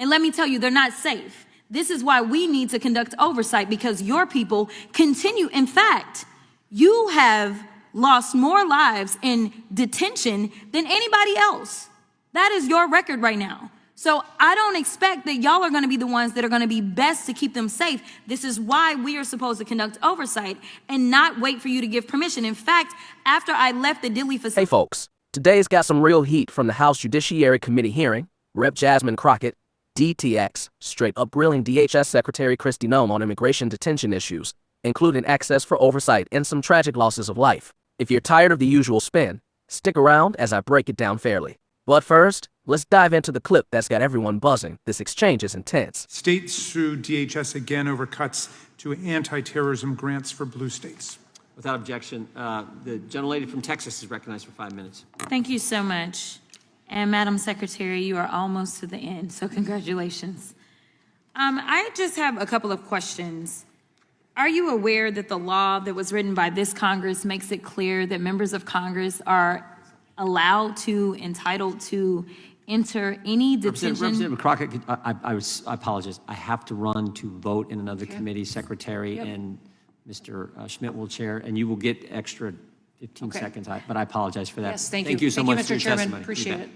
And let me tell you, they're not safe. This is why we need to conduct oversight, because your people continue. In fact, you have lost more lives in detention than anybody else. That is your record right now. So I don't expect that y'all are going to be the ones that are going to be best to keep them safe. This is why we are supposed to conduct oversight and not wait for you to give permission. In fact, after I left the Dilley facility... Hey folks, today's got some real heat from the House Judiciary Committee hearing. Rep. Jasmine Crockett, DTX, straight up grilling DHS Secretary Kristi Noem on immigration detention issues, including access for oversight and some tragic losses of life. If you're tired of the usual spin, stick around as I break it down fairly. But first, let's dive into the clip that's got everyone buzzing. This exchange is intense. States sue DHS again over cuts to anti-terrorism grants for blue states. Without objection, the gentlelady from Texas is recognized for 5 minutes. Thank you so much. And Madam Secretary, you are almost to the end, so congratulations. I just have a couple of questions. Are you aware that the law that was written by this Congress makes it clear that members of Congress are allowed to, entitled to enter any detention? Representative Crockett, I apologize. I have to run to vote in another committee, Secretary, and Mr. Schmidt will chair, and you will get extra 15 seconds, but I apologize for that. Yes, thank you. Thank you so much Mr. for your Chairman. testimony. Appreciate it.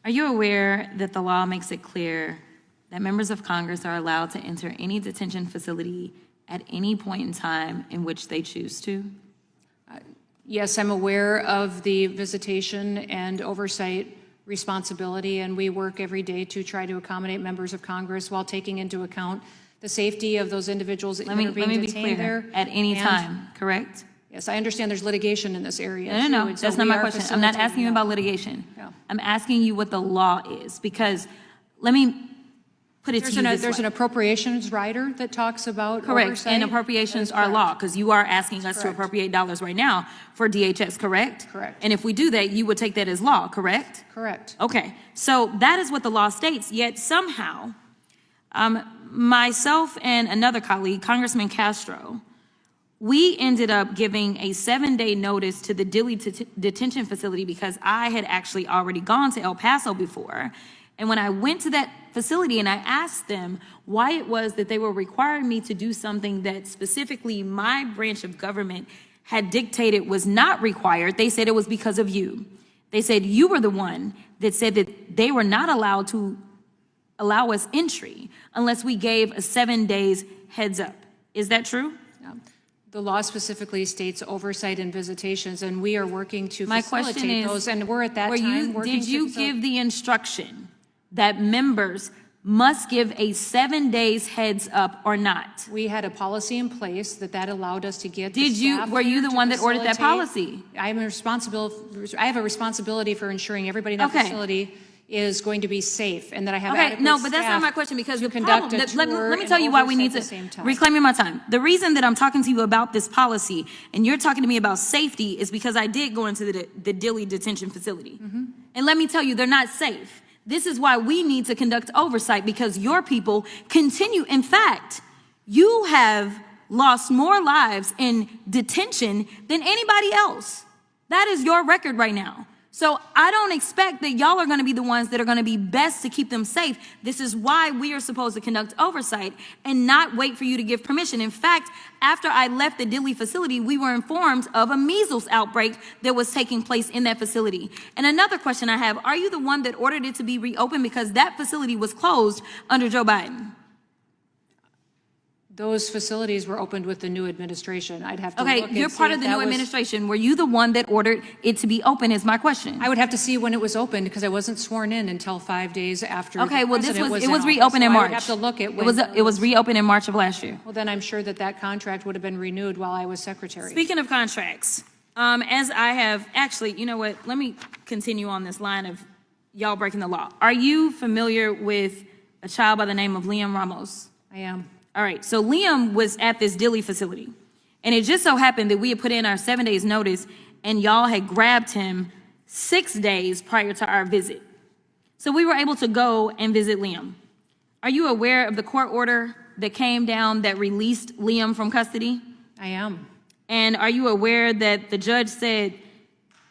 Are you aware that the law makes it clear that members of Congress are allowed to enter any detention facility at any point in time in which they choose to? Yes, I'm aware of the visitation and oversight responsibility, and we work every day to try to accommodate members of Congress while taking into account the safety of those individuals that are being detained there. Let me be clear. At any time, correct? Yes, I understand there's litigation in this area. No, that's not my question. I'm not asking you about litigation. Yeah. I'm asking you what the law is, because let me put it to you this way. There's an appropriations rider that talks about correct, oversight. and appropriations are law, because you are asking us to correct. appropriate dollars right now for DHS, correct? Correct. And if we do that, you would take that as law, correct? Correct. Okay, so that is what the law states, yet somehow, myself and another colleague, Congressman Castro, we ended up giving a 7-day notice to the Dilley detention facility because I had actually already gone to El Paso before. And when I went to that facility and I asked them why it was that they were requiring me to do something that specifically my branch of government had dictated was not required, they said it was because of you. They said you were the one that said that they were not allowed to allow us entry unless we gave a 7 days heads up. Is that true? Yeah. The law specifically states oversight and visitations, and we are working to facilitate those, and we're at that time working to... Did you give the instruction that members must give a 7 days heads up or not? We had a policy in place that allowed us to get were you the one that ordered that policy? I have a responsibility for ensuring everybody in that facility is going to be safe, and that I have adequate no, but that's not my question, because the conduct problem, a tour let me tell you why we need to, reclaiming my time. The reason that I'm talking to you about this policy and you're talking to me about safety is because I did go into the Dilley detention facility. And let me tell you, they're not safe. This is why we need to conduct oversight, because your people continue. In fact, you have lost more lives in detention than anybody else. That is your record right now. So I don't expect that y'all are going to be the ones that are going to be best to keep them safe. This is why we are supposed to conduct oversight and not wait for you to give permission. In fact, after I left the Dilley facility, we were informed of a measles outbreak that was taking place in that facility. And another question I have, are you the one that ordered it to be reopened, because that facility was closed under Joe Biden? Those facilities were opened with the new administration. I'd have to look and see. Okay, you're part of the new administration. Were you the one that ordered it to be open is my question. I would have to see when it was opened, because I wasn't sworn in until 5 days after. Okay, well, it was reopened in March. I would have to look at when it was reopened in March of last year. Well, then I'm sure that contract would have been renewed while I was secretary. Speaking of contracts, as I have actually, you know what? Let me continue on this line of y'all breaking the law. Are you familiar with a child by the name of Liam Ramos? I am. All right, so Liam was at this Dilley facility, and it just so happened that we had put in our 7 days notice, and y'all had grabbed him 6 days prior to our visit. So we were able to go and visit Liam. Are you aware of the court order that came down that released Liam from custody? I am. And are you aware that the judge said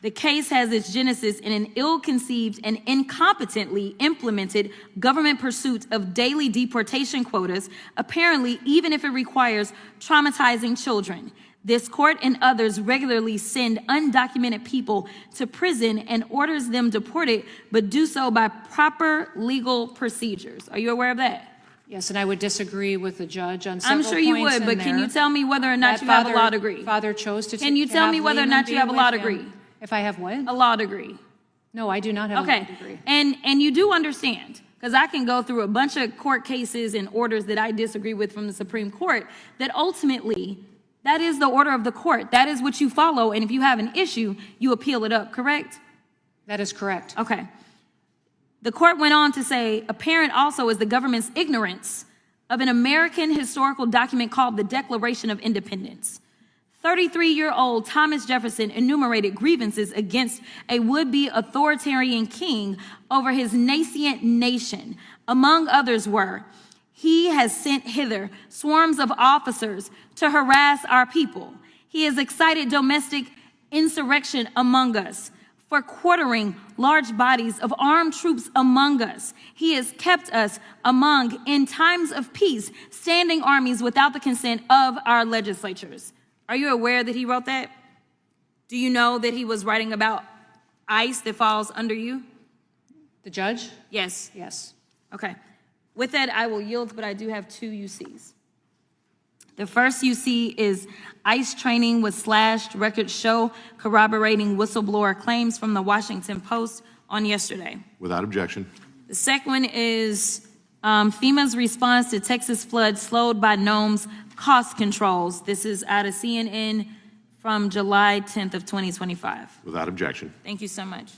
The case has its genesis in an ill-conceived and incompetently implemented government pursuit of daily deportation quotas, apparently even if it requires traumatizing children. This court and others regularly send undocumented people to prison and orders them deported, but do so by proper legal procedures. Are you aware of that? Yes, and I would disagree with the judge on several I'm points sure you would, in but can there. you tell me whether or not That you have a father- law degree? Father chose to Can you tell me whether or not you have a law degree? If I have what? A law degree. No, I do not have a law Okay, degree. and you do understand, because I can go through a bunch of court cases and orders that I disagree with from the Supreme Court, that ultimately, that is the order of the court. That is what you follow, and if you have an issue, you appeal it up, correct? That is correct. Okay. The court went on to say, apparent also is the government's ignorance of an American historical document called the Declaration of Independence. 33-year-old Thomas Jefferson enumerated grievances against a would-be authoritarian king over his nascent nation. Among others were, he has sent hither swarms of officers to harass our people. He has excited domestic insurrection among us, for quartering large bodies of armed troops among us. He has kept us among, in times of peace, standing armies without the consent of our legislatures. Are you aware that he wrote that? Do you know that he was writing about ICE that falls under you? The judge? Yes. Yes. Okay. With that, I will yield, but I do have two UCs. The first UC is ICE training with slashed records show corroborating whistleblower claims from the Washington Post on yesterday. Without objection. The second one is FEMA's response to Texas flood slowed by Noem's cost controls. This is out of CNN from July 10th of 2025. Without objection. Thank you so much.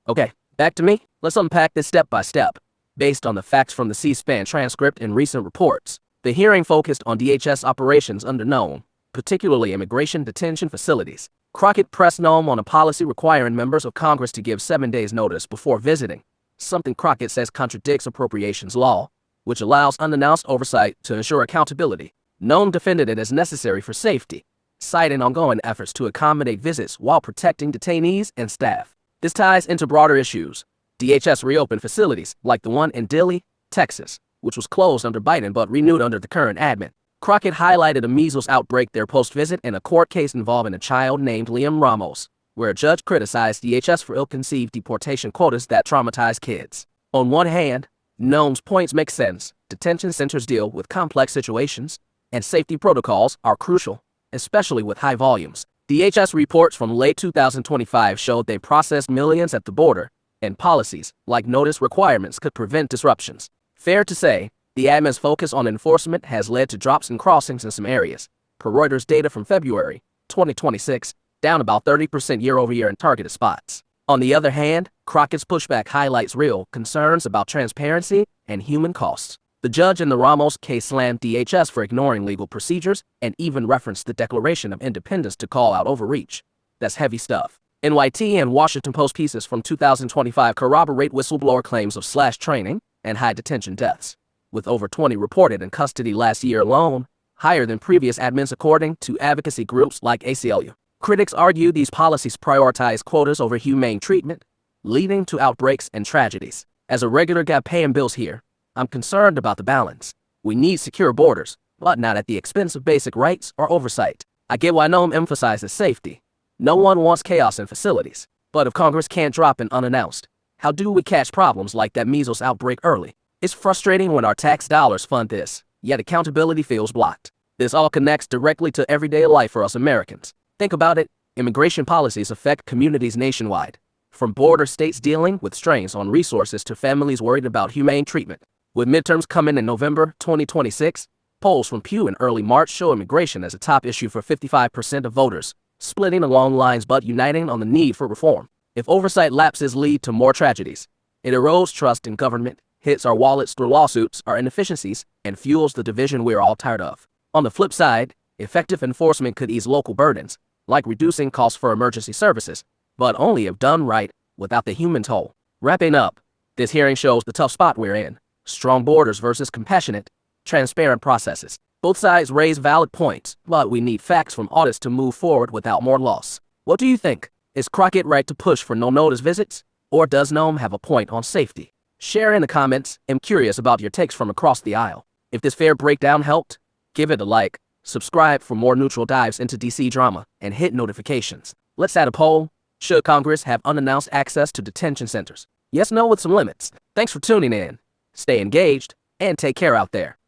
Okay, back to me. Let's unpack this step by step. Based on the facts from the C-SPAN transcript and recent reports, the hearing focused on DHS operations under Noem, particularly immigration detention facilities. Crockett pressed Noem on a policy requiring members of Congress to give 7 days notice before visiting, something Crockett says contradicts appropriations law, which allows unannounced oversight to ensure accountability. Noem defended it as necessary for safety, citing ongoing efforts to accommodate visits while protecting detainees and staff. This ties into broader issues. DHS reopened facilities like the one in Dilley, Texas, which was closed under Biden but renewed under the current admin. Crockett highlighted a measles outbreak there post-visit in a court case involving a child named Liam Ramos, where a judge criticized DHS for ill-conceived deportation quotas that traumatize kids. On one hand, Noem's points make sense. Detention centers deal with complex situations, and safety protocols are crucial, especially with high volumes. DHS reports from late 2025 showed they processed millions at the border, and policies, like notice requirements, could prevent disruptions. Fair to say, the admin's focus on enforcement has led to drops in crossings in some areas. Per Reuters data from February 2026, down about 30% year-over-year in targeted spots. On the other hand, Crockett's pushback highlights real concerns about transparency and human costs. The judge in the Ramos case slammed DHS for ignoring legal procedures and even referenced the Declaration of Independence to call out overreach. That's heavy stuff. NYT and Washington Post pieces from 2025 corroborate whistleblower claims of slash training and high detention deaths, with over 20 reported in custody last year alone, higher than previous admins according to advocacy groups like ACLU. Critics argue these policies prioritize quotas over humane treatment, leading to outbreaks and tragedies. As a regular guy paying bills here, I'm concerned about the balance. We need secure borders, but not at the expense of basic rights or oversight. I get why Noem emphasizes safety. No one wants chaos in facilities, but if Congress can't drop in unannounced, how do we catch problems like that measles outbreak early? It's frustrating when our tax dollars fund this, yet accountability feels blocked. This all connects directly to everyday life for us Americans. Think about it, immigration policies affect communities nationwide, from border states dealing with strains on resources to families worried about humane treatment. With midterms coming in November 2026, polls from Pew in early March show immigration as a top issue for 55% of voters, splitting along lines but uniting on the need for reform. If oversight lapses lead to more tragedies, it erodes trust in government, hits our wallets through lawsuits or inefficiencies, and fuels the division we're all tired of. On the flip side, effective enforcement could ease local burdens, like reducing costs for emergency services, but only if done right, without the human toll. Wrapping up, this hearing shows the tough spot we're in. Strong borders versus compassionate, transparent processes. Both sides raise valid points, but we need facts from audits to move forward without more loss. What do you think? Is Crockett right to push for no-notice visits? Or does Noem have a point on safety? Share in the comments. I'm curious about your takes from across the aisle. If this fair breakdown helped, give it a like, subscribe for more neutral dives into DC drama, and hit notifications. Let's add a poll. Should Congress have unannounced access to detention centers? Yes, no with some limits. Thanks for tuning in. Stay engaged, and take care out there.